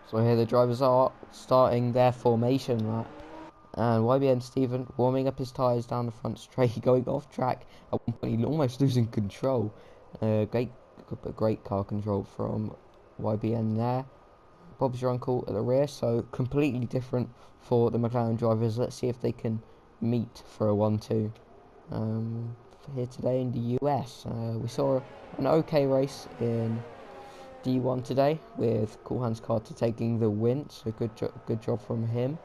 So here the drivers are starting their formation lap. And YBN Steven warming up his tyres down the front straight, going off track. At one point, almost losing control. Great car control from YBN there. Bob's your uncle at the rear, so completely different for the McLaren drivers. Let's see if they can meet for a 1-2 here today in the US. We saw an okay race in D1 today with Cool Hans Carter taking the win, so good job from him.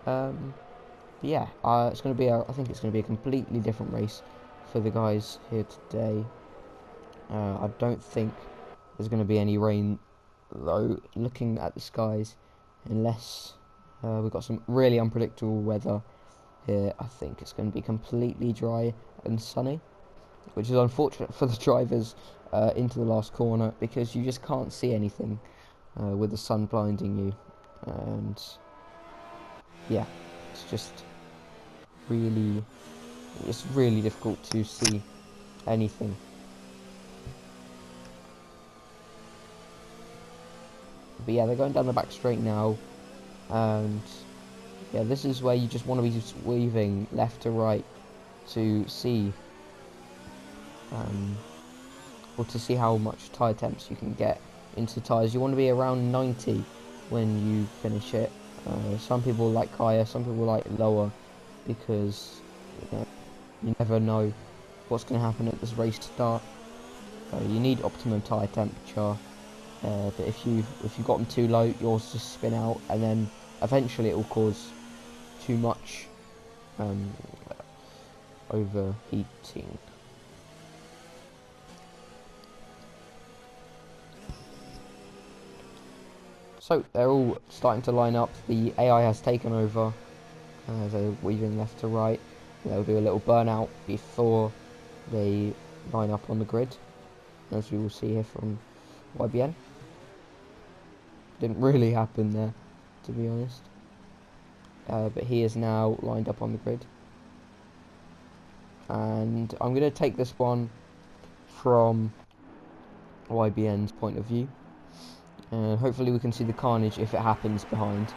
Yeah, it's going to be I think it's going to be a completely different race for the guys here today. I don't think there's going to be any rain though, looking at the skies, unless we've got some really unpredictable weather here. I think it's going to be completely dry and sunny, which is unfortunate for the drivers into the last corner, because you just can't see anything with the sun blinding you. And yeah, it's just really difficult to see anything. But yeah, they're going down the back straight now, and yeah, this is where you just want to be weaving left to right to see or to see how much tyre temps you can get into tyres. You want to be around 90 when you finish it. Some people like higher, some people like lower, because you never know what's going to happen at this race start. You need optimum tyre temperature, but if you got them too low, yours just spin out, and then eventually it will cause too much overheating. So they're all starting to line up. The AI has taken over. They're weaving left to right. They'll do a little burnout before they line up on the grid, as we will see here from YBN. Didn't really happen there, to be honest. But he is now lined up on the grid. And I'm going to take this one from YBN's point of view. And hopefully we can see the carnage if it happens behind.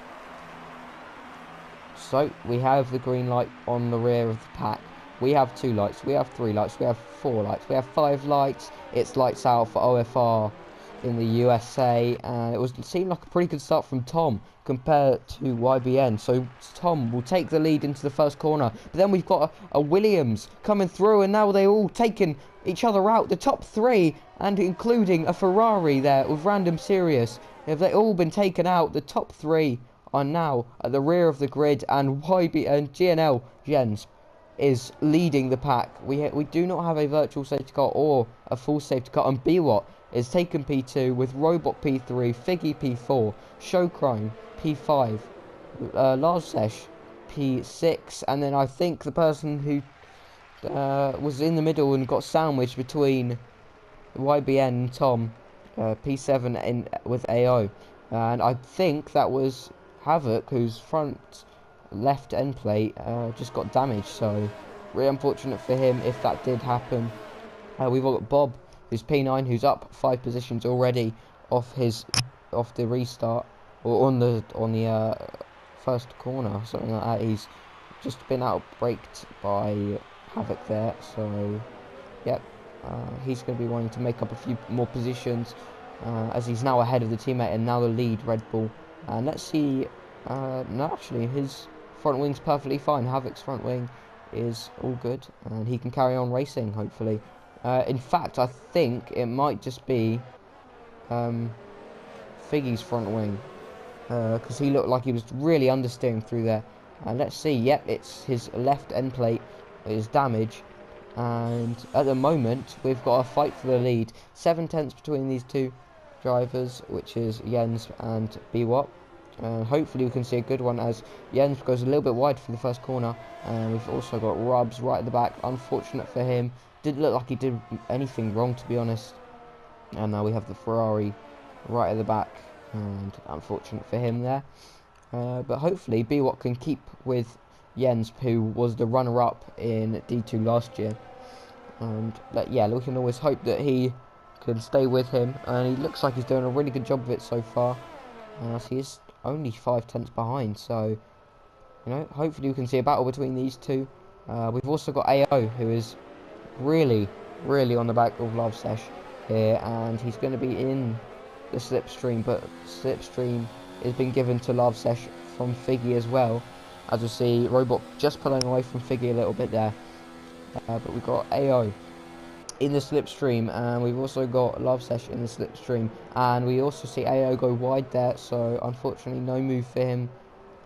So we have the green light on the rear of the pack. We have 2 lights, we have 3 lights, we have 4 lights, we have 5 lights. It's lights out for OFR in the USA, and it seemed like a pretty good start from Tom compared to YBN. So Tom will take the lead into the first corner, but then we've got a Williams coming through, and now they're all taking each other out. The top 3, and including a Ferrari there with Random Sirius, have they all been taken out? The top 3 are now at the rear of the grid, and GNL Jens is leading the pack. We do not have a virtual safety car or a full safety car, and BWAT is taken P2 with Robot P3, Figgy P4, Showcrime P5, Large Sesh P6, and then I think the person who was in the middle and got sandwiched between YBN and Tom, P7 with AO, and I think that was Havoc, whose front left end plate just got damaged, so really unfortunate for him if that did happen. We've got Bob, who's P9, who's up 5 positions already off the restart, or on the first corner or something like that. He's just been outbraked by Havoc there, so yep, he's going to be wanting to make up a few more positions, as he's now ahead of the teammate and now the lead Red Bull. And let's see, no, actually his front wing's perfectly fine. Havoc's front wing is all good, and he can carry on racing, hopefully. In fact, I think it might just be Figgy's front wing, because he looked like he was really understeering through there. And let's see, yep, it's his left end plate is damaged, and at the moment we've got a fight for the lead. 7 tenths between these two drivers, which is Jens and BWAT. Hopefully we can see a good one, as Jens goes a little bit wide for the first corner, and we've also got Rubs right at the back. Unfortunate for him, didn't look like he did anything wrong, to be honest. And now we have the Ferrari right at the back, and unfortunate for him there. But hopefully BWAT can keep with Jens, who was the runner-up in D2 last year. And yeah, we can always hope that he can stay with him, and he looks like he's doing a really good job of it so far. as he is only 5 tenths behind. So, you know, hopefully we can see a battle between these two. We've also got AO, who is really, really on the back of Love Sesh here, and he's going to be in the slipstream, but slipstream is being given to Love Sesh from Figgy as well. As we see, Robot just pulling away from Figgy a little bit there, but we've got AO in the slipstream, and we've also got Love Sesh in the slipstream, and we also see AO go wide there, so unfortunately no move for him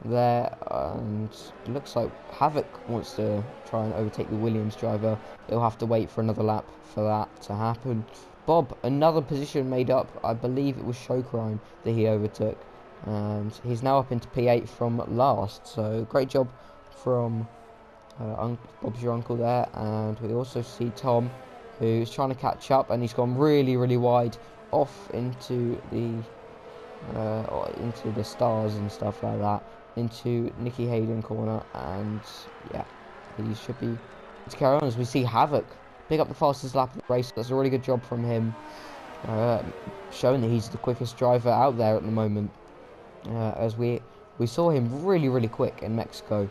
there, and it looks like Havoc wants to try and overtake the Williams driver. He'll have to wait for another lap for that to happen. Bob, another position made up. I believe it was Showcrime that he overtook, and he's now up into P8 from last, so great job from Bob's your uncle there. And we also see Tom, who's trying to catch up, and he's gone really, really wide off into the stars and stuff like that, into Nicky Hayden corner, and yeah, he should be to carry on as we see Havoc pick up the fastest lap of the race. That's a really good job from him, showing that he's the quickest driver out there at the moment, as we saw him really, really quick in Mexico,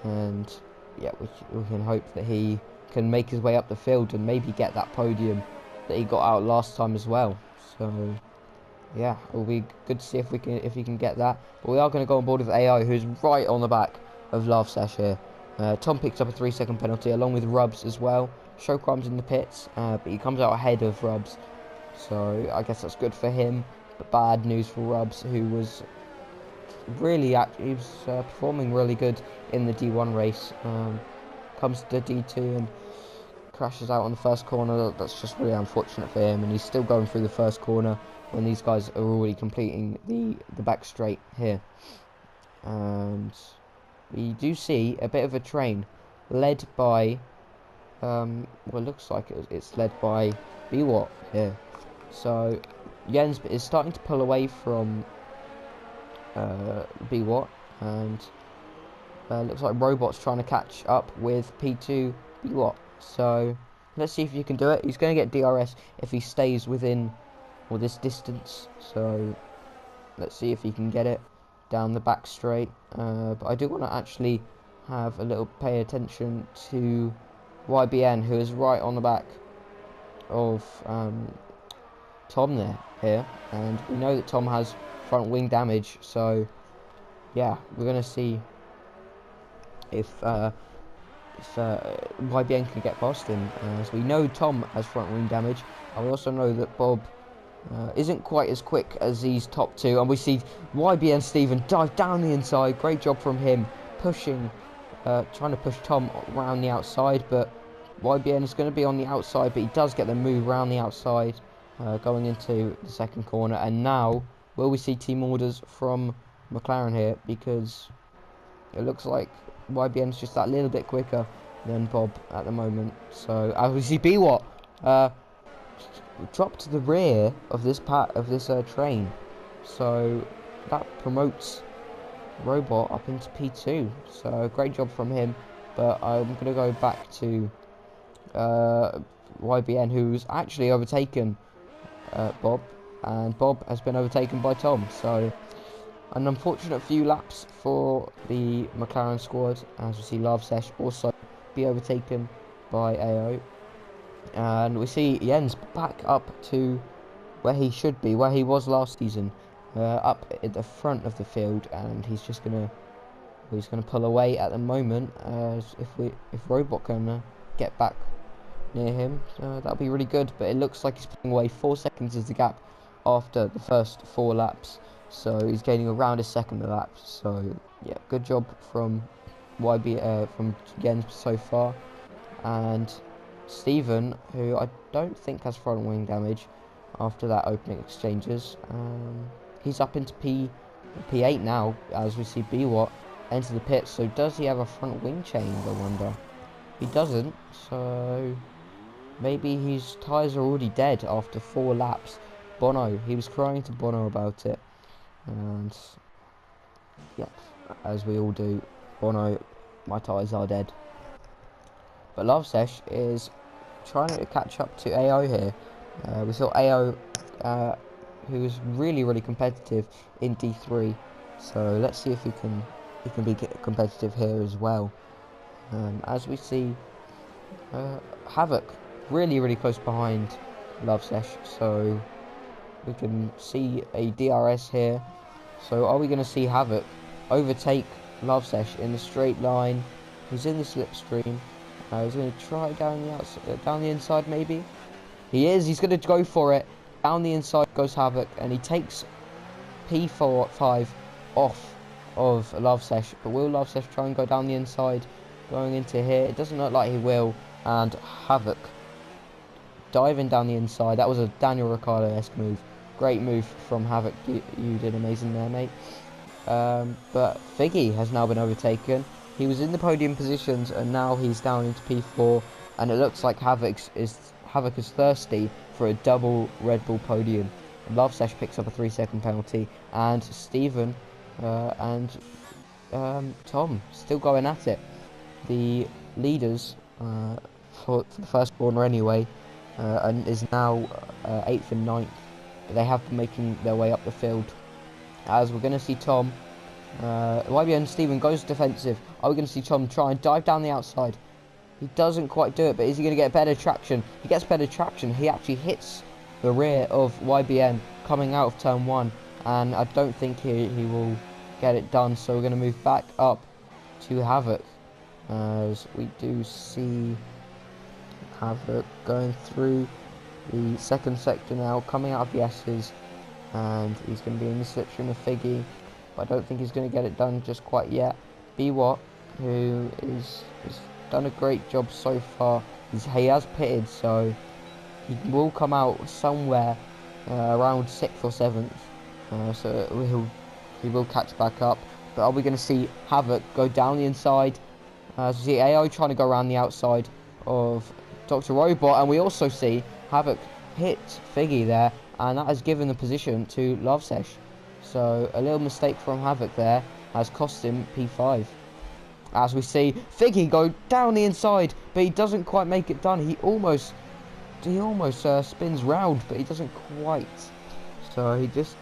and yeah, we can hope that he can make his way up the field and maybe get that podium that he got out last time as well. So yeah, it'll be good to see if he can get that. But we are going to go on board with AI, who's right on the back of Love Sesh here. Tom picks up a 3-second penalty along with Rubs as well. Showcrime's in the pits, but he comes out ahead of Rubs, so I guess that's good for him. But bad news for Rubs, who was performing really good in the D1 race. Comes to D2 and crashes out on the first corner. That's just really unfortunate for him, and he's still going through the first corner when these guys are already completing the back straight here. And we do see a bit of a train led by well, it looks like it's led by BWAT here. So Jens is starting to pull away from BWAT, and looks like Robot's trying to catch up with P2 BWAT. So let's see if you can do it. He's going to get DRS if he stays within this distance, so let's see if he can get it down the back straight. But I do want to actually have a little pay attention to YBN, who is right on the back of Tom here, and we know that Tom has front wing damage, so yeah, we're going to see if YBN can get past him. So we know Tom has front wing damage, and we also know that Bob isn't quite as quick as these top two, and we see YBN Steven dive down the inside. Great job from him, pushing, trying to push Tom around the outside, but YBN is going to be on the outside, but he does get the move around the outside, going into the second corner. And now, will we see team orders from McLaren here? Because it looks like YBN is just that little bit quicker than Bob at the moment. So as we see BWAT drop to the rear of this train, so that promotes Robot up into P2. So great job from him. But I'm going to go back to YBN, who's actually overtaken Bob, and Bob has been overtaken by Tom. So an unfortunate few laps for the McLaren squad, as we see Love Sesh also be overtaken by AO. And we see Jens back up to where he should be, where he was last season, up at the front of the field, and he's gonna pull away at the moment. As if Robot can get back near him, that'll be really good. But it looks like he's pulling away. 4 seconds is the gap after the first 4 laps, so he's gaining around a second a lap. So yeah, good job from from Jens so far. And Steven, who I don't think has front wing damage after that opening exchanges, he's up into P8 now, as we see BWAT enter the pit. So does he have a front wing change, I wonder? He doesn't, so maybe his tyres are already dead after 4 laps. Bono, he was crying to Bono about it, and yeah, as we all do, Bono, my tyres are dead. But Love Sesh is trying to catch up to AO here. We saw AO who is really competitive in D3. So let's see if he can be competitive here as well. As we see, Havoc really close behind Lovesesh, so we can see a DRS here. So are we going to see Havoc overtake Lovesesh in the straight line? He's in the slipstream. He's going to try down the outside, down the inside maybe. He is. He's going to go for it. Down the inside goes Havoc, and he takes P5 off of Lovesesh. But will Lovesesh try and go down the inside, going into here? It doesn't look like he will. And Havoc diving down the inside. That was a Daniel Ricciardo-esque move. Great move from Havoc. You did amazing there, mate. But Figgy has now been overtaken. He was in the podium positions, and now he's down into P4. And it looks like Havoc is thirsty for a double Red Bull podium. Lovesesh picks up a 3-second penalty, and Stephen and Tom still going at it. The leaders for the first corner anyway, and is now 8th and 9th. They have been making their way up the field. As we're going to see Tom, YBN Stephen goes defensive. Are we going to see Tom try and dive down the outside? He doesn't quite do it, but is he going to get better traction? He gets better traction. He actually hits the rear of YBN coming out of turn 1, and I don't think he will get it done. So we're going to move back up to Havoc, as we do see Havoc going through the second sector now, coming out of the S's, and he's going to be in the slipstream of Figgy, but I don't think he's going to get it done just quite yet. BWatt, who is done a great job so far. He has pitted, so he will come out somewhere around 6th or 7th. So he will catch back up. But are we going to see Havoc go down the inside? As we see AO trying to go around the outside of Dr. Robot, and we also see Havoc hit Figgy there, and that has given the position to Lovesesh. So a little mistake from Havoc there has cost him P5. As we see Figgy go down the inside, but he doesn't quite make it done. He almost spins round, but he doesn't quite. So he just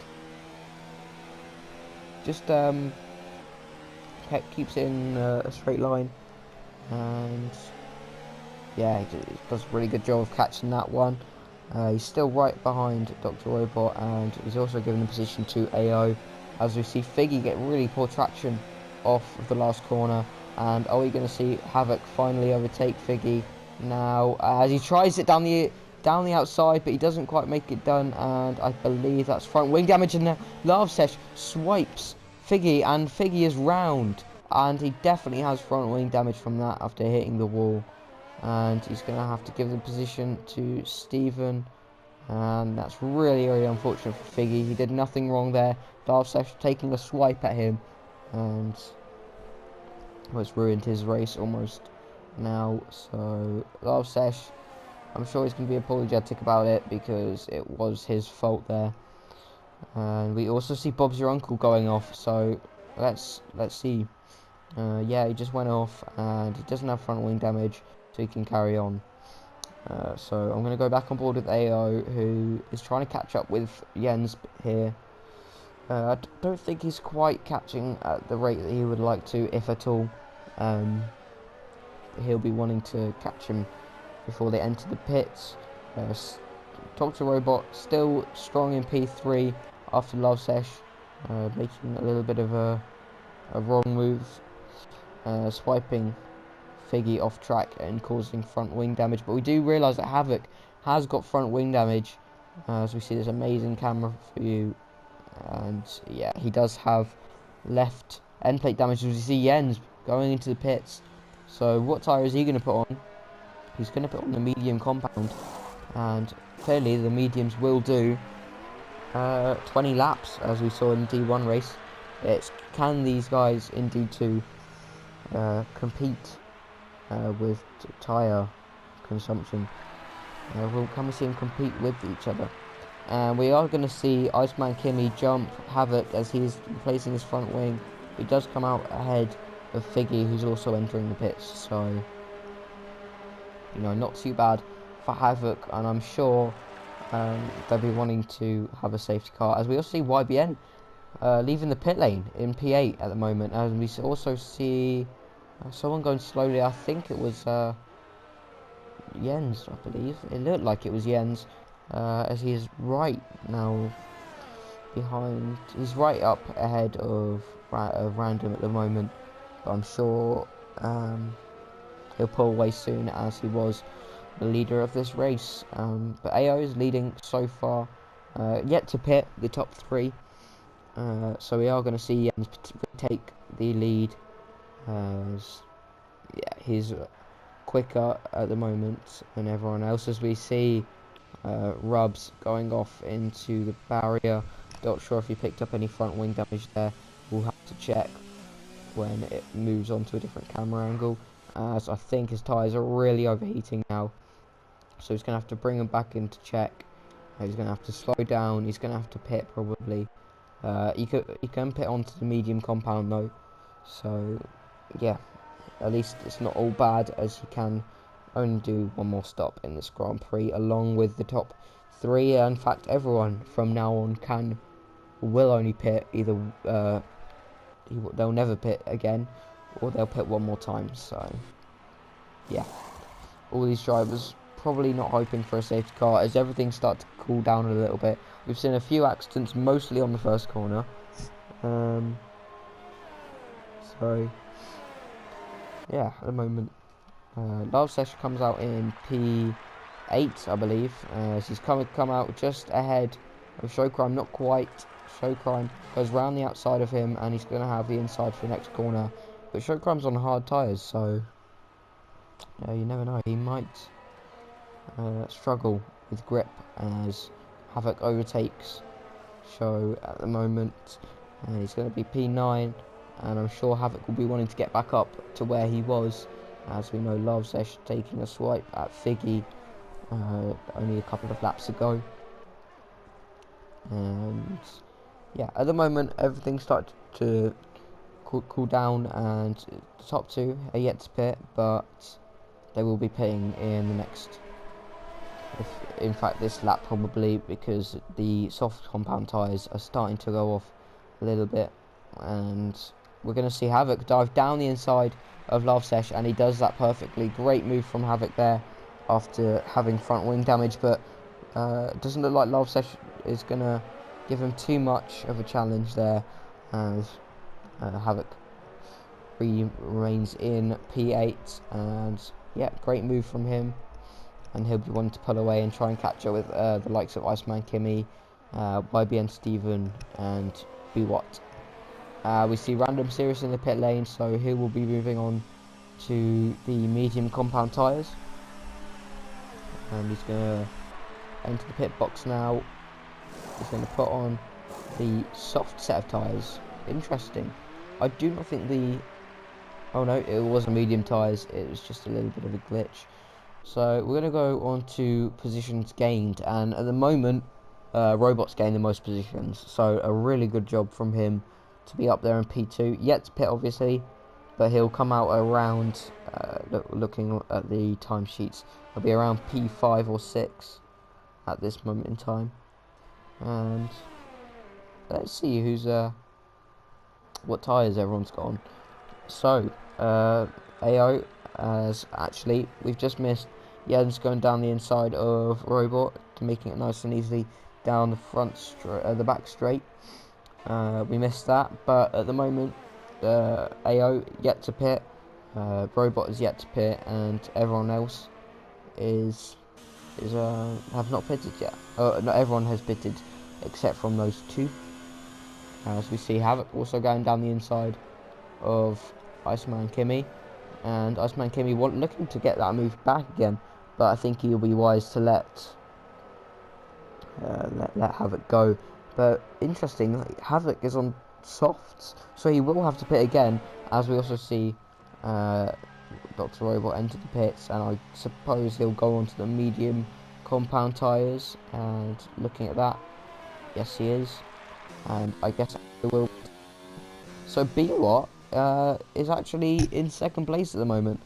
keeps it in a straight line, and yeah, he does a really good job of catching that one. He's still right behind Dr. Robot, and he's also given the position to AO. As we see Figgy get really poor traction off of the last corner, and are we going to see Havoc finally overtake Figgy now, as he tries it down the outside, but he doesn't quite make it done, and I believe that's front wing damage, and now Lovesesh swipes Figgy, and Figgy is round, and he definitely has front wing damage from that after hitting the wall, and he's going to have to give the position to Stephen, and that's really unfortunate for Figgy. He did nothing wrong there. Lovesesh taking a swipe at him, and was ruined his race almost now. So Lovesesh, I'm sure he's going to be apologetic about it, because it was his fault there. And we also see Bob's Your Uncle going off, so let's see. Yeah, he just went off, and he doesn't have front wing damage, so he can carry on. So I'm going to go back on board with AO, who is trying to catch up with Jens here. I don't think he's quite catching at the rate that he would like to, if at all. He'll be wanting to catch him before they enter the pits. Dr. Robot still strong in P3 after Lovesesh, making a little bit of a wrong move, swiping Figgy off track and causing front wing damage. But we do realise that Havoc has got front wing damage, as we see this amazing camera view. And yeah, he does have left end plate damage, as we see Jens going into the pits. So what tyre is he going to put on? He's going to put on the medium compound, and clearly the mediums will do 20 laps, as we saw in the D1 race. It's can these guys in D2 compete with tyre consumption? Can we see them compete with each other? And we are going to see Iceman Kimmy jump Havoc as he's replacing his front wing. He does come out ahead of Figgy, who's also entering the pits. So, you know, not too bad for Havoc, and I'm sure they'll be wanting to have a safety car, as we also see YBN leaving the pit lane in P8 at the moment, and we also see someone going slowly. I think it was Jens, I believe. It looked like it was Jens, as he is right now behind. He's right up ahead of Random at the moment, but I'm sure he'll pull away soon, as he was the leader of this race. But AO is leading so far, yet to pit the top three. So we are going to see Jens take the lead, as yeah, he's quicker at the moment than everyone else, as we see Rubs going off into the barrier. Not sure if he picked up any front wing damage there. We'll have to check when it moves on to a different camera angle, as I think his tyres are really overheating now. So he's going to have to bring them back into check. He's going to have to slow down. He's going to have to pit probably. He can pit onto the medium compound though. So yeah, at least it's not all bad, as he can only do one more stop in this Grand Prix, along with the top three. In fact, everyone from now on will only pit either. They'll never pit again, or they'll pit one more time. So yeah, all these drivers probably not hoping for a safety car, as everything starts to cool down a little bit. We've seen a few accidents, mostly on the first corner. So yeah, at the moment, Love Session comes out in P8, I believe. He's come out just ahead of Showcrime, not quite. Showcrime goes round the outside of him, and he's going to have the inside for the next corner. But Showcrime's on hard tyres, so you never know. He might struggle with grip, as Havoc overtakes Show at the moment. And he's going to be P9, and I'm sure Havoc will be wanting to get back up to where he was, as we know Love Sesh taking a swipe at Figgy only a couple of laps ago. And yeah, at the moment everything started to cool down, and the top two are yet to pit, but they will be pitting in the next, in fact this lap probably, because the soft compound tyres are starting to go off a little bit. And we're going to see Havoc dive down the inside of Love Sesh, and he does that perfectly. Great move from Havoc there after having front wing damage, but it doesn't look like Love Sesh is going to give him too much of a challenge there, as Havoc remains in P8. And yeah, great move from him, and he'll be wanting to pull away and try and catch up with the likes of Iceman Kimmy, YBN Steven, and Buwat. We see Random Serious in the pit lane, so he will be moving on to the medium compound tyres, and he's going to enter the pit box now. He's going to put on the soft set of tyres. Interesting. I do not think the... Oh no, it wasn't medium tyres, it was just a little bit of a glitch. So we're going to go on to positions gained, and at the moment Robot's gained the most positions, so a really good job from him to be up there in P2. Yet to pit obviously, but he'll come out around, looking at the timesheets, he'll be around P5 or 6 at this moment in time. And let's see who's what tyres everyone's got on. So AO, as actually we've just missed Jens going down the inside of Robot, to making it nice and easy down the the back straight. We missed that, but at the moment AO yet to pit, Robot is yet to pit, and everyone else have not pitted yet. Not everyone has pitted except from those two. As we see Havoc also going down the inside of Iceman Kimmy, and Iceman Kimmy looking to get that move back again, but I think he'll be wise to let Havoc go. But interesting, Havoc is on softs, so he will have to pit again, as we also see Dr. Robot enter the pits, and I suppose he'll go onto the medium compound tyres. And looking at that, yes he is, and I guess he will. So Biwat is actually in second place at the moment,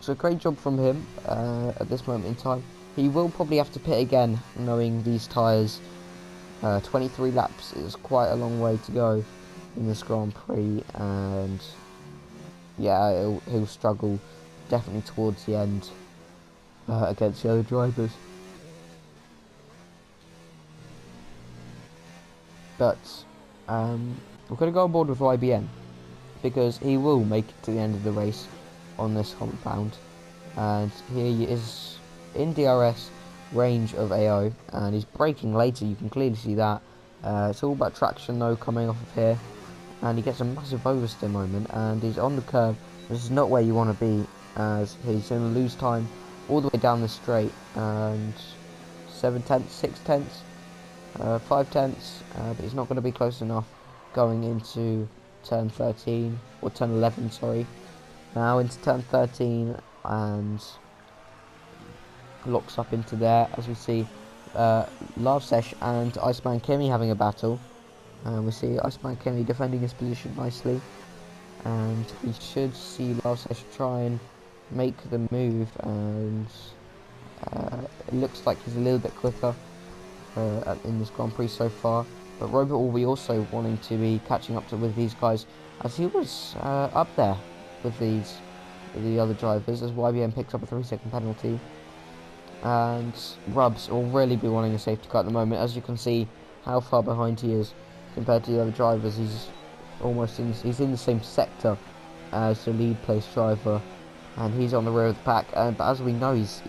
so great job from him at this moment in time. He will probably have to pit again, knowing these tyres. 23 laps is quite a long way to go in this Grand Prix, and yeah, he'll struggle definitely towards the end against the other drivers. But we're going to go on board with YBN because he will make it to the end of the race on this compound, and he is in DRS range of AO, and he's braking later. You can clearly see that. It's all about traction though coming off of here, and he gets a massive oversteer moment, and he's on the curve. This is not where you want to be, as he's going to lose time all the way down the straight, and 7 tenths, 6 tenths, 5 tenths, but he's not going to be close enough going into turn 13, or turn 11, sorry. Now into turn 13, and locks up into there, as we see Lavsesh and Iceman Kimi having a battle. We see Iceman Kimi defending his position nicely, and we should see Lavsesh try and make the move, and it looks like he's a little bit quicker in this Grand Prix so far. But Robert will be also wanting to be catching up with these guys, as he was up there with the other drivers, as YBN picks up a 3-second penalty. And Rubs will really be wanting a safety car at the moment, as you can see how far behind he is compared to the other drivers. He's almost he's in the same sector as the lead place driver, and he's on the rear of the pack. But as we know, he's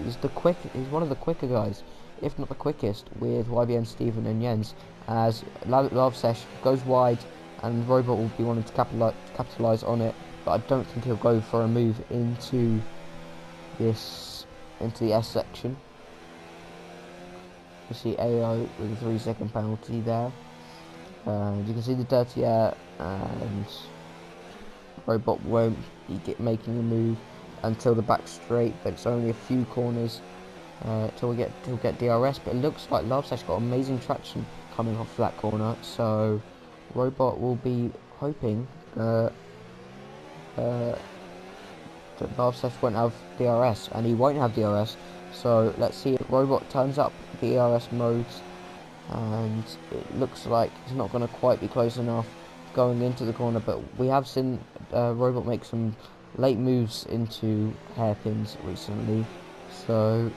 one of the quicker guys, if not the quickest, with YBN, Steven and Jens, as Lavsesh goes wide, and Robot will be wanting to capitalise on it, but I don't think he'll go for a move into the S section. You see AO with a 3-second penalty there. You can see the dirty air, and Robot won't be making a move until the back straight, but it's only a few corners till we get DRS. But it looks like Lavsesh got amazing traction coming off that corner, so Robot will be hoping that Lavsesh won't have DRS, and he won't have DRS. So let's see if Robot turns up the DRS modes, and it looks like he's not going to quite be close enough going into the corner. But we have seen Robot make some late moves into hairpins recently, so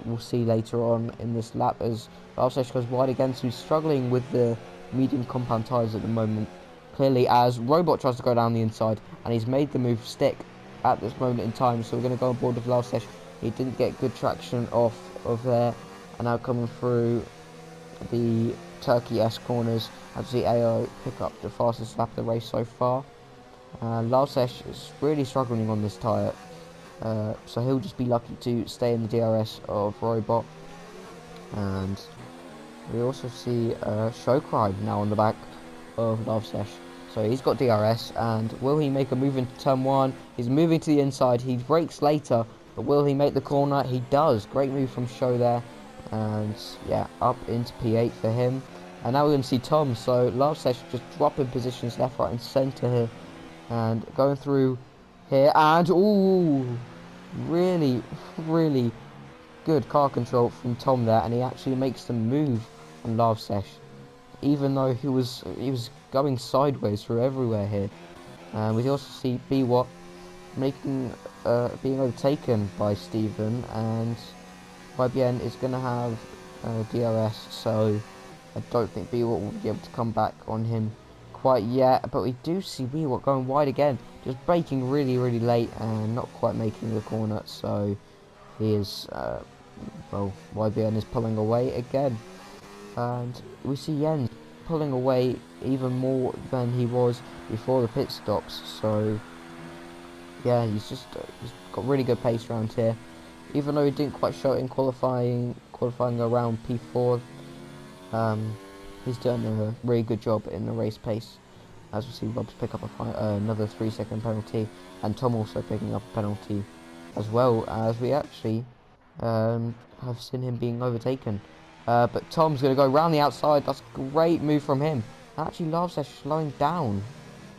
we'll see later on in this lap as Lavsesh goes wide again. So he's struggling with the medium compound tyres at the moment, clearly, as Robot tries to go down the inside, and he's made the move stick at this moment in time. So we're going to go on board with Lavsesh. He didn't get good traction off of there, and now coming through the Turkey S corners, as the AO pick up the fastest lap of the race so far. Lavsesh is really struggling on this tyre, so he'll just be lucky to stay in the DRS of Robot. And we also see Showcry now on the back of Lavsesh. So he's got DRS, and will he make a move into turn 1? He's moving to the inside. He brakes later, but will he make the corner? He does. Great move from Show there, and yeah, up into P8 for him. And now we're going to see Tom. So Lavsesh just dropping positions left, right and centre here, and going through here, and ooh, really good car control from Tom there, and he actually makes the move on Lavsesh, even though he was going sideways through everywhere here. We also see BWatt making being overtaken by Steven, and YBN is going to have DRS, so I don't think BWatt will be able to come back on him quite yet. But we do see BWatt going wide again, just braking really late and not quite making the corner, so he is well, YBN is pulling away again, and we see Jens pulling away even more than he was before the pit stops. So yeah, he's got really good pace around here, even though he didn't quite show it in qualifying around P4. He's done a really good job in the race pace, as we see Robs pick up another 3-second penalty, and Tom also picking up a penalty, as well as we actually have seen him being overtaken. But Tom's going to go round the outside. That's a great move from him. Actually, Lavsesh slowing down,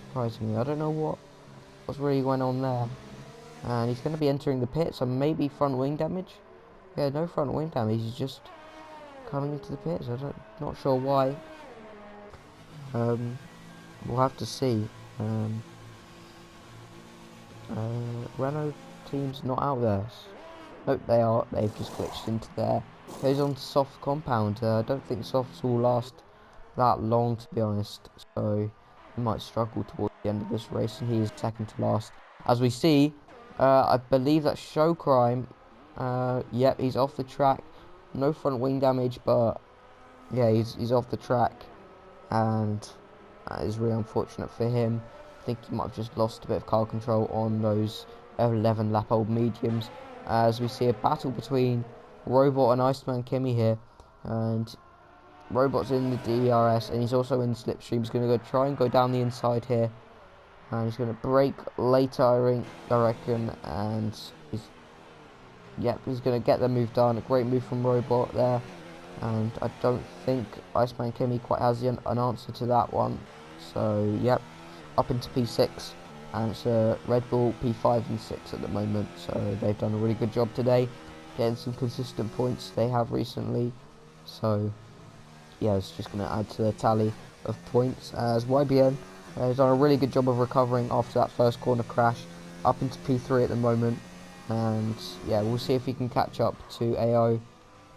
surprisingly. I don't know what's really going on there. And he's going to be entering the pit, so maybe front wing damage. Yeah, no front wing damage. He's just coming into the pits. Not sure why. We'll have to see. Renault team's not out there. Nope, they are. They've just glitched into there. Goes on to soft compound. I don't think softs will last that long, to be honest. So he might struggle towards the end of this race, and he is second to last. As we see, I believe that's Show Crime. Yep, he's off the track. No front wing damage, but yeah, he's off the track, and that is really unfortunate for him. I think he might have just lost a bit of car control on those 11 lap old mediums. As we see a battle between Robot and Iceman Kimmy here, and Robot's in the DRS and he's also in Slipstream. He's going to go try and go down the inside here, and he's going to brake later, I reckon, and he's going to get the move done. A great move from Robot there, and I don't think Iceman Kimmy quite has an answer to that one. So yep, up into P6, and it's Red Bull P5 and 6 at the moment. So they've done a really good job today, getting some consistent points they have recently. So yeah, it's just going to add to the tally of points, as YBN has done a really good job of recovering after that first corner crash, up into P3 at the moment. And yeah, we'll see if he can catch up to AO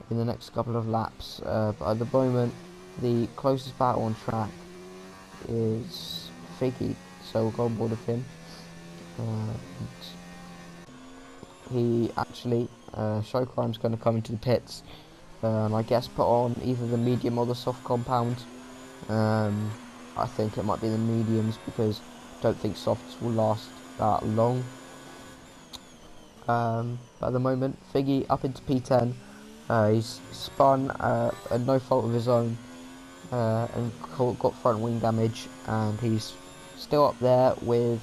in the next couple of laps. But at the moment, the closest battle on track is Figgy, so we'll go on board with him. He actually, Show Crime's going to come into the pits, and I guess put on either the medium or the soft compound. I think it might be the mediums, because I don't think softs will last that long. But at the moment, Figgy up into P10. He's spun at no fault of his own, and got front wing damage, and he's still up there with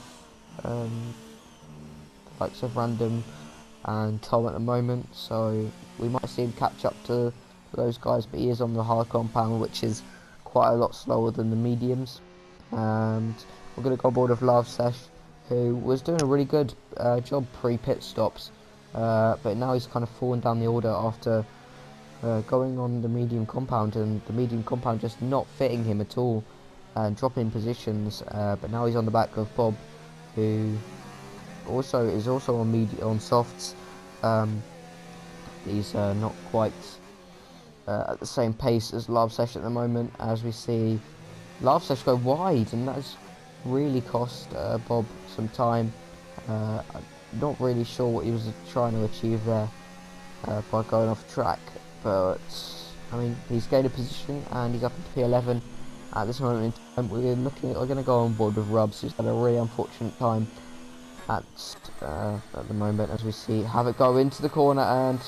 likes of Random and Tom at the moment, so we might see him catch up to those guys, but he is on the hard compound, which is quite a lot slower than the mediums. And we're going to go on board with Love Sesh, who was doing a really good job pre-pit stops, but now he's kind of fallen down the order after going on the medium compound, and the medium compound just not fitting him at all, and dropping positions. But now he's on the back of Bob, who is also on softs. He's not quite at the same pace as Love Sesh at the moment, as we see Love Sesh go wide, and that's really cost Bob some time. I'm not really sure what he was trying to achieve there by going off track, but I mean, he's gained a position and he's up into P11 at this moment in time. We're going to go on board with Rubs, who's had a really unfortunate time at the moment, as we see Havoc go into the corner, and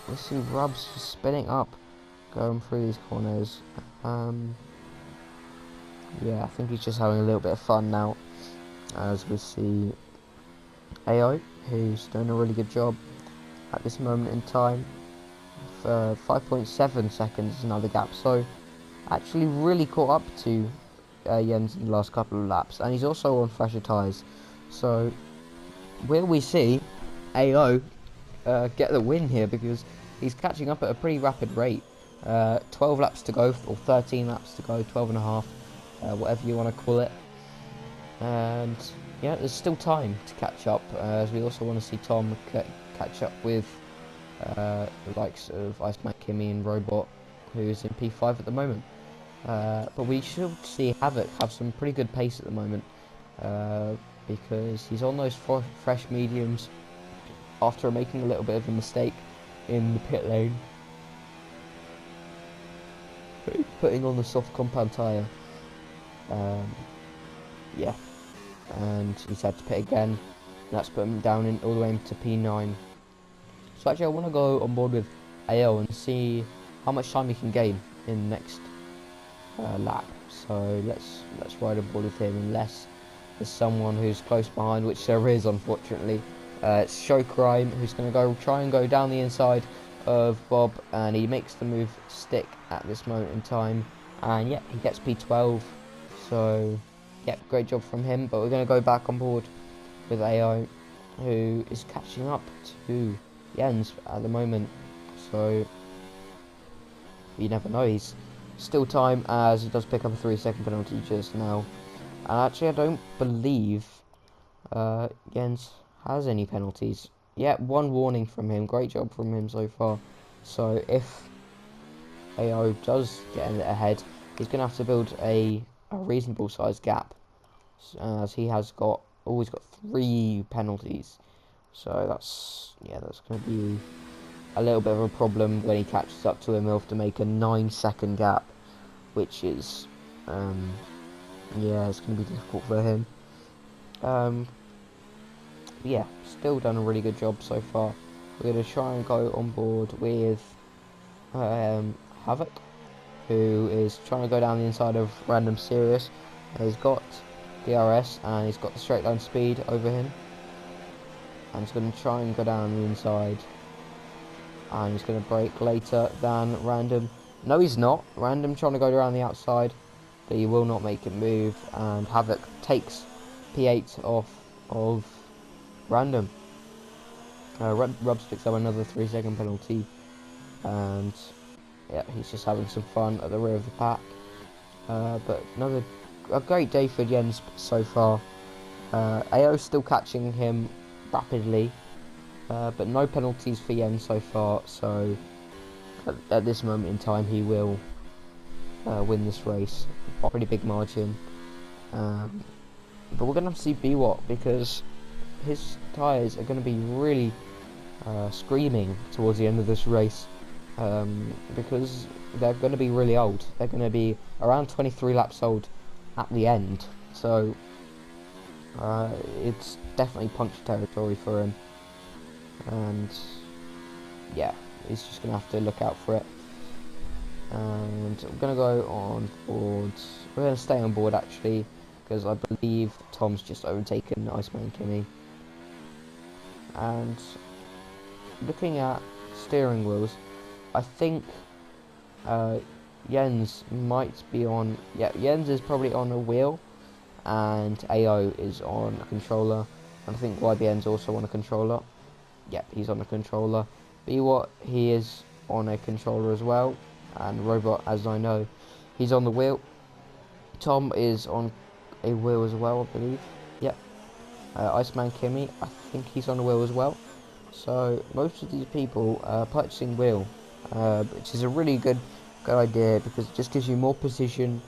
we see Rubs just spinning up, going through these corners. Yeah, I think he's just having a little bit of fun now, as we see AO, who's doing a really good job at this moment in time. 5.7 seconds is another gap, so actually really caught up to Jens in the last couple of laps, and he's also on fresher tyres. So will we see AO get the win here, because he's catching up at a pretty rapid rate. 12 laps to go, or 13 laps to go, 12 and a half, whatever you want to call it. And yeah, there's still time to catch up, as we also want to see Tom catch up with the likes of Iceman Kimmy and Robot, who's in P5 at the moment. But we should see Havoc have some pretty good pace at the moment, because he's on those fresh mediums after making a little bit of a mistake in the pit lane, putting on the soft compound tyre. Yeah, and he's had to pit again, and that's put him down all the way into P9. So actually I want to go on board with AO and see how much time he can gain in the next lap. So let's ride on board with him, unless there's someone who's close behind, which there is, unfortunately. It's Show Crime, who's going to try and go down the inside of Bob, and he makes the move stick at this moment in time, and yeah, he gets P12. So yeah, great job from him. But we're going to go back on board with AO, who is catching up to Jens at the moment. So you never know. He's still time, as he does pick up a 3-second penalty just now. And actually, I don't believe Jens has any penalties. Yeah, one warning from him. Great job from him so far. So if AO does get ahead, he's going to have to build a reasonable sized gap, as he has always got 3 penalties. So that's going to be a little bit of a problem when he catches up to him. He'll have to make a 9-second gap, which is it's going to be difficult for him. Yeah, still done a really good job so far. We're going to try and go on board with Havoc, who is trying to go down the inside of Random Serious. He's got DRS and he's got the straight line speed over him, and he's going to try and go down the inside, and he's going to brake later than Random. No, he's not. Random trying to go around the outside, but he will not make it move, and Havoc takes P8 off of Random. Rubs picks up another 3-second penalty, and yeah, he's just having some fun at the rear of the pack. But a great day for Jens so far. AO's still catching him rapidly, but no penalties for Jens so far. So at this moment in time, he will win this race by a pretty big margin. But we're going to have to see BWAT, because his tyres are going to be really screaming towards the end of this race, because they're going to be really old. They're going to be around 23 laps old at the end, so it's definitely puncture territory for him, and yeah, he's just going to have to look out for it. And I'm going to go on board. We're going to stay on board actually, because I believe Tom's just overtaken Iceman Kimmy. And looking at steering wheels, I think Jens might be on. Yeah, Jens is probably on a wheel, and AO is on a controller. And I think YBN's also on a controller. Yep, he's on a controller. BWAT, he is on a controller as well. And Robot, as I know, he's on the wheel. Tom is on a wheel as well, I believe. Yep. Iceman Kimmy, I think he's on a wheel as well. So most of these people are purchasing wheel, which is a really good idea, because it just gives you more precision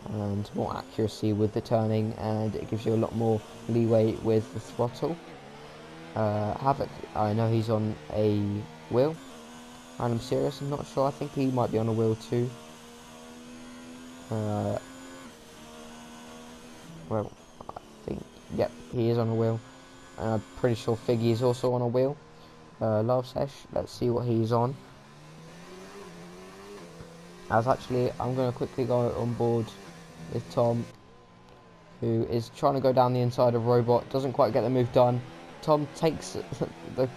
and more accuracy with the turning, and it gives you a lot more leeway with the throttle. Havoc, I know he's on a wheel, and I'm serious, I'm not sure. I think he might be on a wheel too. Well, I think, yep, he is on a wheel. And I'm pretty sure Figgy is also on a wheel. Love Sesh, let's see what he's on. As actually, I'm going to quickly go on board with Tom, who is trying to go down the inside of Robot, doesn't quite get the move done. Tom takes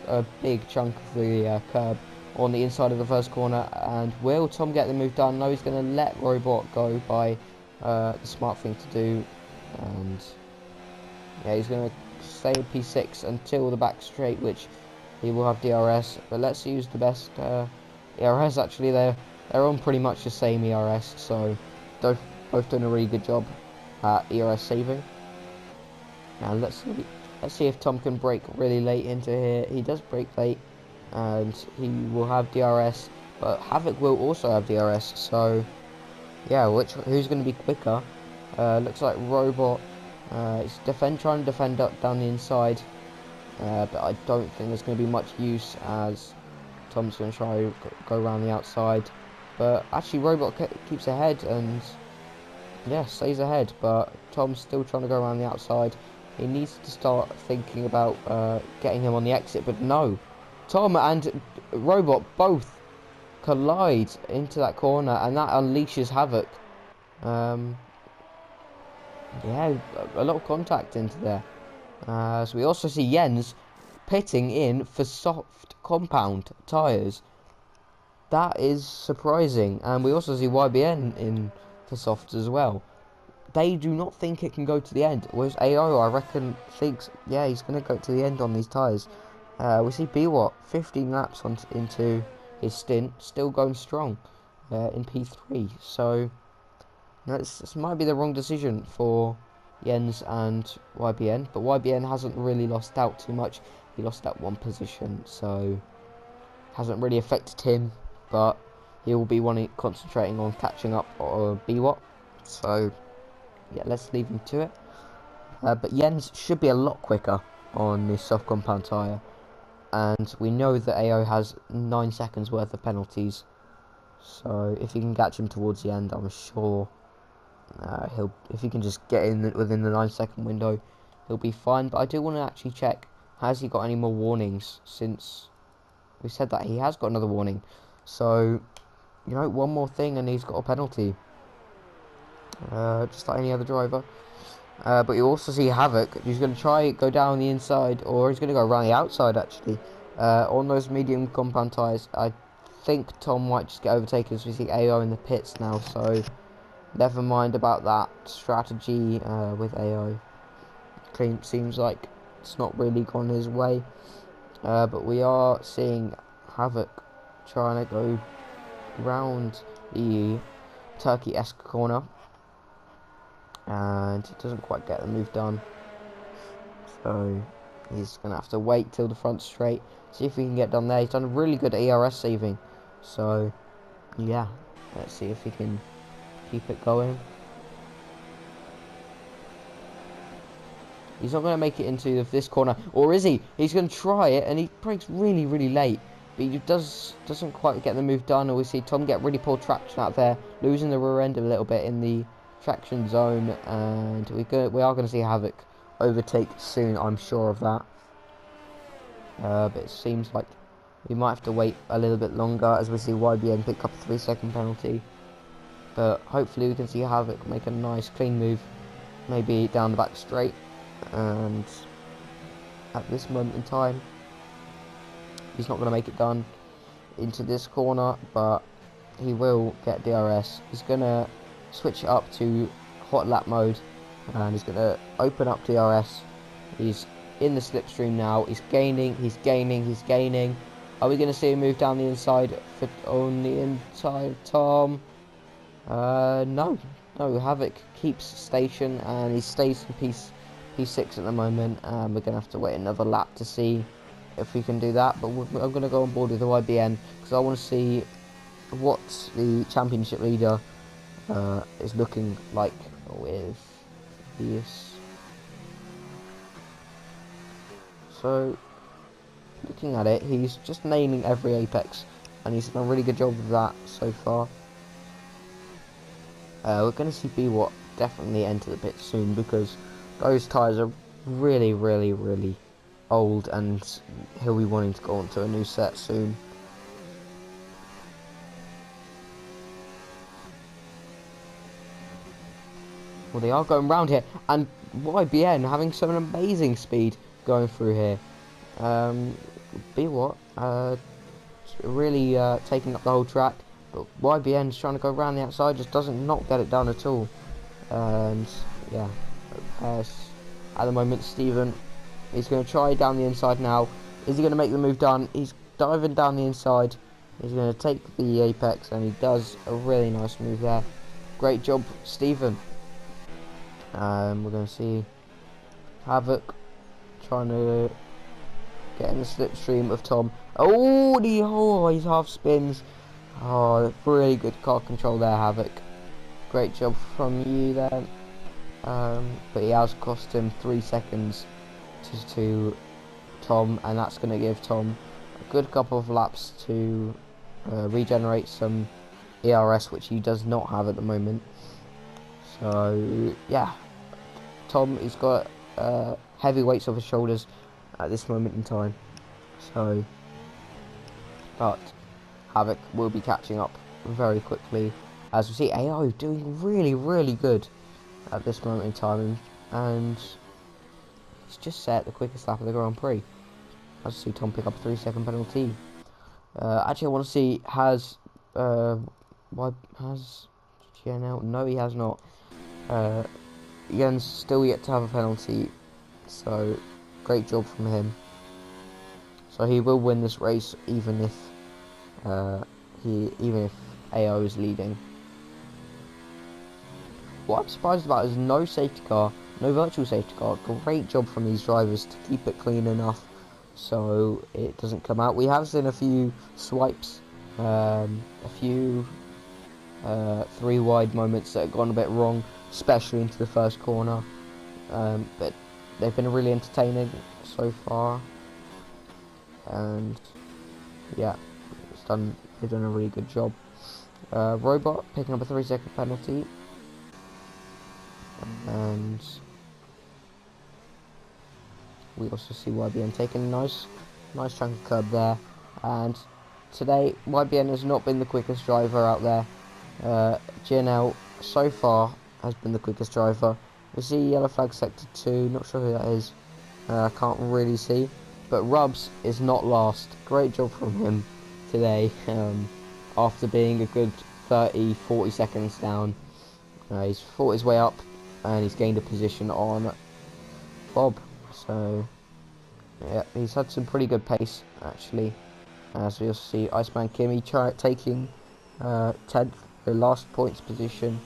a big chunk of the curb on the inside of the first corner, and will Tom get the move done? No, he's going to let Robot go by the smart thing to do, and yeah, he's going to stay at P6 until the back straight, which he will have DRS. But let's use the best ERS. Actually, they're on pretty much the same ERS, so both doing a really good job at ERS saving. Now let's see if Tom can brake really late into here. He does brake late, and he will have DRS, but Havoc will also have DRS. So yeah, who's going to be quicker? Looks like Robot is trying to defend up down the inside, but I don't think there's going to be much use, as Tom's going to try to go around the outside. But actually Robot keeps ahead, and yeah, stays ahead, but Tom's still trying to go around the outside. He needs to start thinking about getting him on the exit, but no. Tom and Robot both collide into that corner, and that unleashes Havoc. Yeah, a lot of contact into there. So we also see Jens pitting in for soft compound tyres. That is surprising. And we also see YBN in for softs as well. They do not think it can go to the end. Whereas AO, I reckon, thinks, yeah, he's going to go to the end on these tyres. We see Biwott 15 laps into his stint, still going strong in P3. So this might be the wrong decision for Jens and YBN, but YBN hasn't really lost out too much. He lost that one position, so hasn't really affected him, but he will be concentrating on catching up on Biwott. So yeah, let's leave him to it. But Jens should be a lot quicker on this soft compound tyre, and we know that AO has 9 seconds worth of penalties, so if he can catch him towards the end, I'm sure if he can just get in within the 9-second window, he'll be fine. But I do want to actually check, has he got any more warnings, since we said that he has got another warning. So, you know, one more thing and he's got a penalty, just like any other driver. But you also see Havoc. He's going to try go down the inside, or he's going to go around the outside actually. On those medium compound tyres, I think Tom might just get overtaken as we see AO in the pits now. So never mind about that strategy with AO. Seems like it's not really gone his way. But we are seeing Havoc trying to go round the Turkey-esque corner, and he doesn't quite get the move done, so he's going to have to wait till the front straight, see if he can get done there. He's done a really good ERS saving, so yeah, let's see if he can keep it going. He's not going to make it into this corner, or is he? He's going to try it, and he brakes really, really late, but he doesn't quite get the move done. And we see Tom get really poor traction out there, losing the rear end a little bit in the traction zone, and we are going to see Havoc overtake soon, I'm sure of that. But it seems like we might have to wait a little bit longer as we see YBN pick up a 3-second penalty. But hopefully we can see Havoc make a nice clean move, maybe down the back straight. And at this moment in time, he's not going to make it done into this corner, but he will get DRS. He's going to switch it up to hot lap mode, and he's going to open up DRS. He's in the slipstream now. He's gaining. Are we going to see him move down the inside on the inside, Tom? No, Havoc keeps station, and he stays in P6 at the moment, and we're going to have to wait another lap to see if we can do that. But I'm going to go on board with the YBN because I want to see what the championship leader is looking like with this. So looking at it, he's just nailing every apex, and he's done a really good job of that so far. We're going to see Biwott definitely enter the pit soon, because those tyres are really, really, really old, and he'll be wanting to go onto a new set soon. Well, they are going round here, and YBN having some amazing speed going through here. Biwott really taking up the whole track, but YBN's trying to go around the outside, just doesn't get it done at all. And yeah. At the moment, Steven is going to try down the inside now. Is he going to make the move done? He's diving down the inside. He's going to take the apex, and he does a really nice move there. Great job, Steven. We're going to see Havoc trying to get in the slipstream of Tom. Oh, he's half spins. Oh, really good car control there, Havoc. Great job from you there. But he has cost him 3 seconds to Tom, and that's going to give Tom a good couple of laps to regenerate some ERS, which he does not have at the moment. So yeah, Tom has got heavy weights off his shoulders at this moment in time. So, but Havoc will be catching up very quickly, as we see AO doing really, really good at this moment in time, and he's just set the quickest lap of the Grand Prix. As you see Tom pick up a 3-second penalty. Actually, I want to see has GNL? No, he has not. Jens still yet to have a penalty, so great job from him. so he will win this race even if AO is leading. What I'm surprised about is no safety car, no virtual safety car. Great job from these drivers to keep it clean enough so it doesn't come out. We have seen a few swipes, a few 3 wide moments that have gone a bit wrong, especially into the first corner, but they've been really entertaining so far, and yeah, they've done a really good job. Robot picking up a 3-second penalty, and we also see YBN taking a nice chunk of curb there. And today YBN has not been the quickest driver out there. GNL so far has been the quickest driver. We see yellow flag sector 2, not sure who that is, can't really see, but Rubs is not last. Great job from him today, after being a good 30-40 seconds down. He's fought his way up and he's gained a position on Bob, so yeah, he's had some pretty good pace actually. As we also see Iceman Kimmy taking 10th, the last points position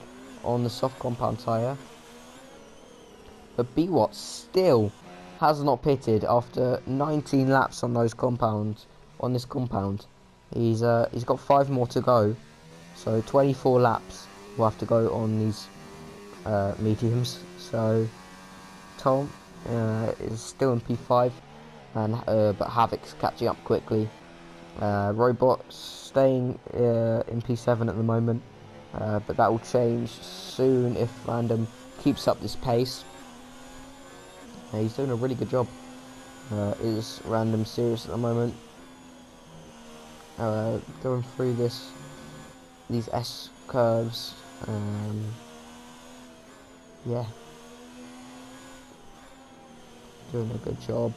on the soft compound tyre. But BWAT still has not pitted after 19 laps on this compound. He's got 5 more to go, so 24 laps will have to go on these mediums. So Tom is still in P5, and but Havoc's catching up quickly. Robot staying in P7 at the moment, but that will change soon if Random keeps up this pace. He's doing a really good job. Is Random serious at the moment? Going through these S curves. Yeah, doing a good job.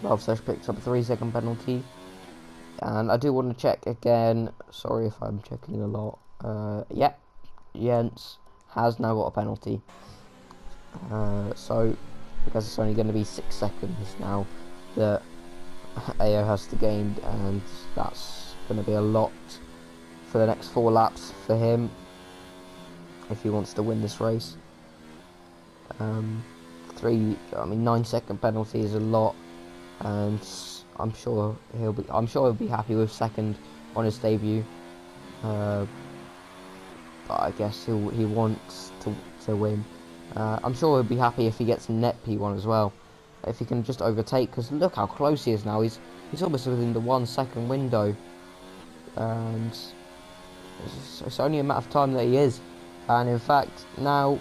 Valvesesh picks up a 3-second penalty, and I do want to check again. Sorry if I'm checking a lot. Yeah, Jens has now got a penalty. So because it's only going to be 6 seconds now that AO has to gain, and that's going to be a lot for the next 4 laps for him if he wants to win this race. 9-second penalty is a lot, and I'm sure he'll be happy with 2nd on his debut. But I guess he wants to win. I'm sure he'll be happy if he gets net P1 as well, if he can just overtake, because look how close he is now. He's almost within the 1-second window, and it's only a matter of time that he is. And in fact now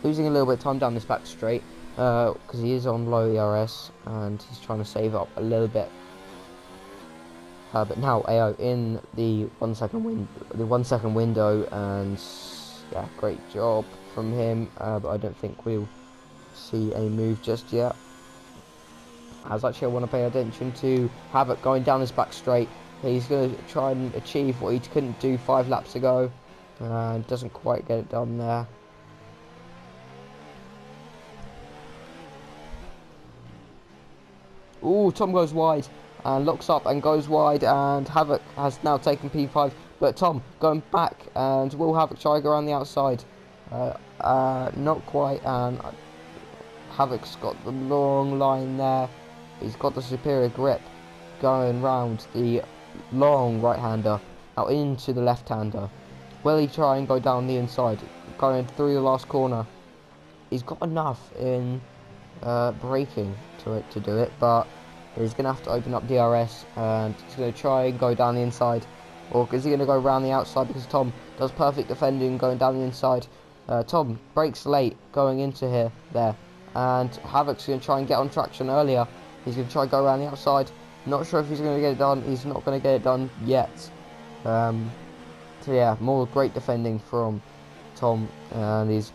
losing a little bit of time down this back straight, because he is on low ERS and he's trying to save up a little bit. But now AO in the 1-second window, and yeah, great job from him. But I don't think we'll see a move just yet. As actually I want to pay attention to Havoc going down his back straight. He's going to try and achieve what he couldn't do 5 laps ago, and doesn't quite get it done there. Ooh, Tom goes wide and locks up and goes wide, and Havoc has now taken P5, but Tom going back, and will Havoc try to go around the outside? Not quite, and Havoc's got the long line there. He's got the superior grip going round the long right-hander out into the left-hander. Will he try and go down the inside, going through the last corner? He's got enough in braking to do it, but he's going to have to open up DRS, and he's going to try and go down the inside. Or is he going to go around the outside, because Tom does perfect defending going down the inside. Tom brakes late going into there, and Havoc's going to try and get on traction earlier. He's going to try and go around the outside. Not sure if he's going to get it done. He's not going to get it done yet. So yeah, more great defending from Tom, and he's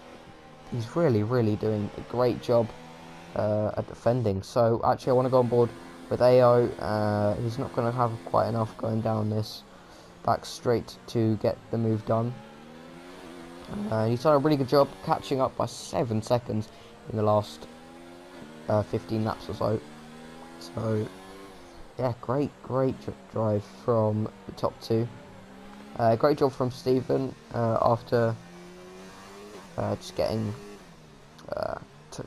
really doing a great job at defending. So actually I want to go on board with AO. He's not going to have quite enough going down this back straight to get the move done. He's done a really good job catching up by 7 seconds in the last 15 laps or so. So yeah, great drive from the top two. Great job from Stephen after just getting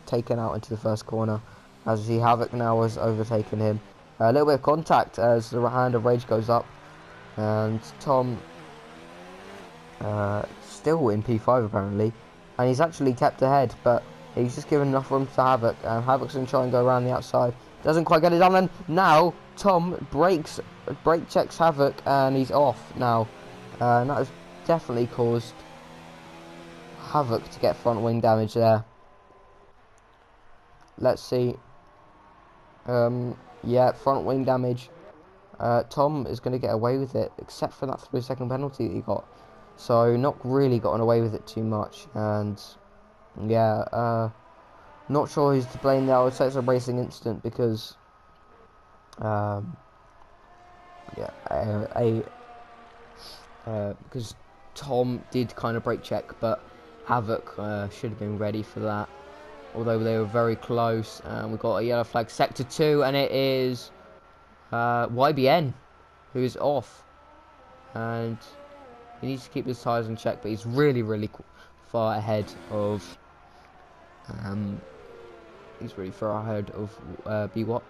taken out into the first corner, as the Havoc now has overtaken him. A little bit of contact as the hand of rage goes up, and Tom still in P5 apparently, and he's actually kept ahead, but he's just given enough room to Havoc, and Havoc's going to try and go around the outside. Doesn't quite get it done, and now Tom brake checks Havoc, and he's off now. And that has definitely caused Havoc to get front wing damage there. Let's see. Yeah, front wing damage. Tom is going to get away with it, except for that 3-second penalty that he got. So not really gotten away with it too much, and yeah, not sure who's to blame there. I would say it's a racing incident because yeah, because Tom did kind of brake check, but Havoc should have been ready for that, although they were very close. And we got a yellow flag, sector 2, and it is YBN who's off, and he needs to keep his tyres in check, but he's really far ahead of BWAT.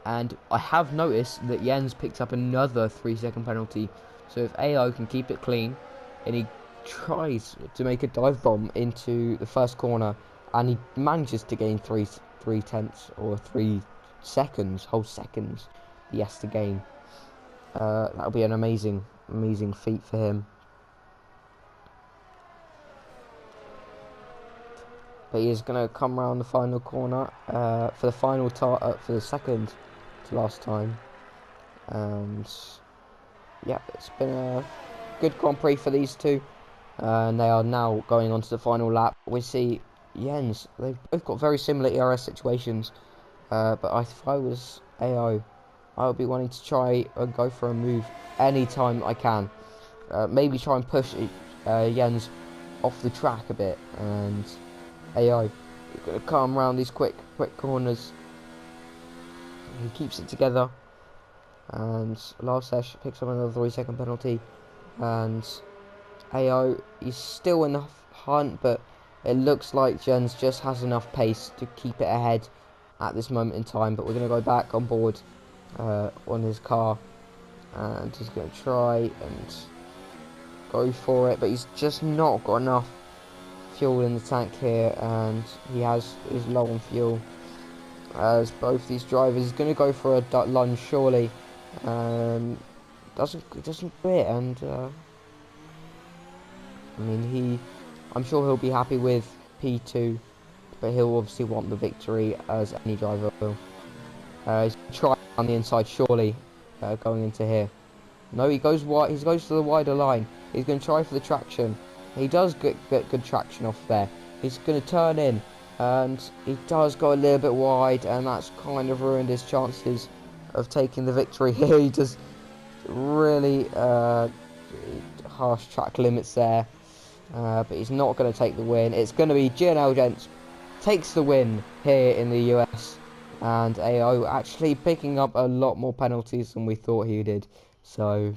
And I have noticed that Jens picked up another 3-second penalty, so if AO can keep it clean and he tries to make a dive bomb into the first corner and he manages to gain 3 tenths or 3 seconds, whole seconds he has to gain, that'll be an amazing feat for him. But he is going to come around the final corner for the final for the second to last time. And yeah, it's been a good Grand Prix for these two. And they are now going on to the final lap. We see Jens, they've both got very similar ERS situations. But if I was AO, I would be wanting to try and go for a move anytime I can. Maybe try and push Jens off the track a bit, and AO, you're going to come around these quick corners. He keeps it together, and Larsesh picks up another 3-second penalty, and AO is still in the hunt, but it looks like Jens just has enough pace to keep it ahead at this moment in time. But we're going to go back on board on his car, and he's going to try and go for it, but he's just not got enough fuel in the tank here, and he is low on fuel. As both these drivers is going to go for a lunge surely, doesn't do it, and I mean I'm sure he'll be happy with P2, but he'll obviously want the victory as any driver will. He's trying on the inside surely, going into here. No, he goes wide. He goes to the wider line. He's going to try for the traction. He does get good traction off there. He's going to turn in, and he does go a little bit wide, and that's kind of ruined his chances of taking the victory here. He does really harsh track limits there, but he's not going to take the win. It's going to be GNL Gents takes the win here in the US, and AO actually picking up a lot more penalties than we thought he did. So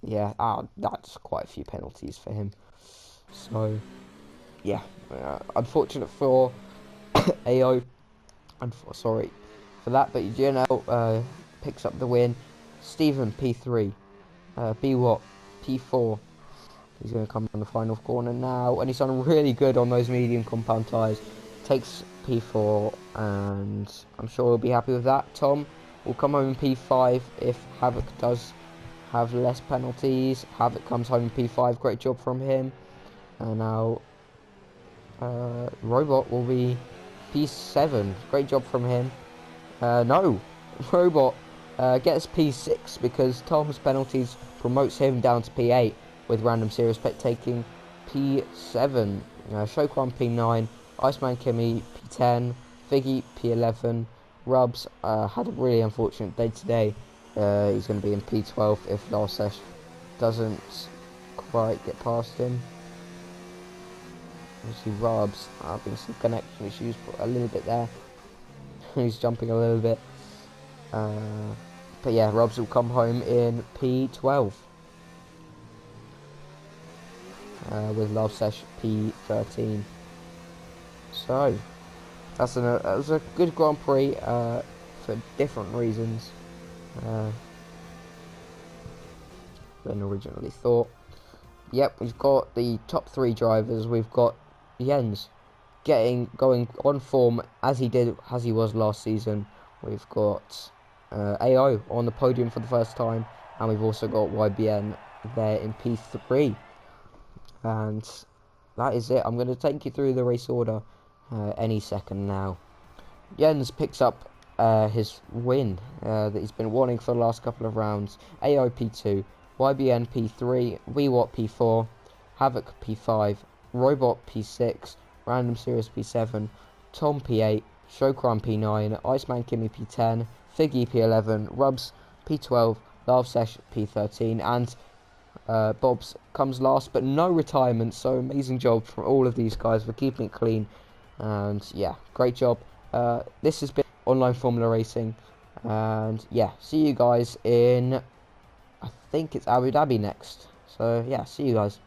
yeah, that's quite a few penalties for him. So yeah, unfortunate for AO, sorry for that, but GNL picks up the win. Stephen P3, BWAT P4. He's going to come on the final corner now, and he's done really good on those medium compound tyres. Takes P4, and I'm sure he'll be happy with that. Tom will come home in P5 if Havoc does have less penalties. Havoc comes home in P5, great job from him. And now Robot will be P7. Great job from him. No, Robot gets P6 because Tom's penalties promotes him down to P8, with Random Serious Pet taking P7. Shokran P9, Iceman Kimmy P10, Figgy P11. Rubs had a really unfortunate day today. He's going to be in P12 if Larsesh doesn't quite get past him. Obviously Rubs having some connection issues for a little bit there. He's jumping a little bit. But yeah, Rubs will come home in P12. With Love Sesh P13. So that was a good Grand Prix for different reasons than originally thought. Yep, we've got the top 3 drivers. We've got Jens going on form as he was last season. We've got AO on the podium for the first time, and we've also got YBN there in P3. And that is it. I'm going to take you through the race order any second now. Jens picks up his win that he's been wanting for the last couple of rounds. AO P2, YBN P3, WeWat P4, Havoc P5, Robot P6, Random Serious P7, Tom P8, Shokran P9, Iceman Kimmy P10, Figgy P11, Rubs P12, Love Sesh P13, and Bob's comes last, but no retirement. So amazing job from all of these guys for keeping it clean, and yeah, great job. This has been Online Formula Racing, and yeah, see you guys in, I think it's Abu Dhabi next. So yeah, see you guys.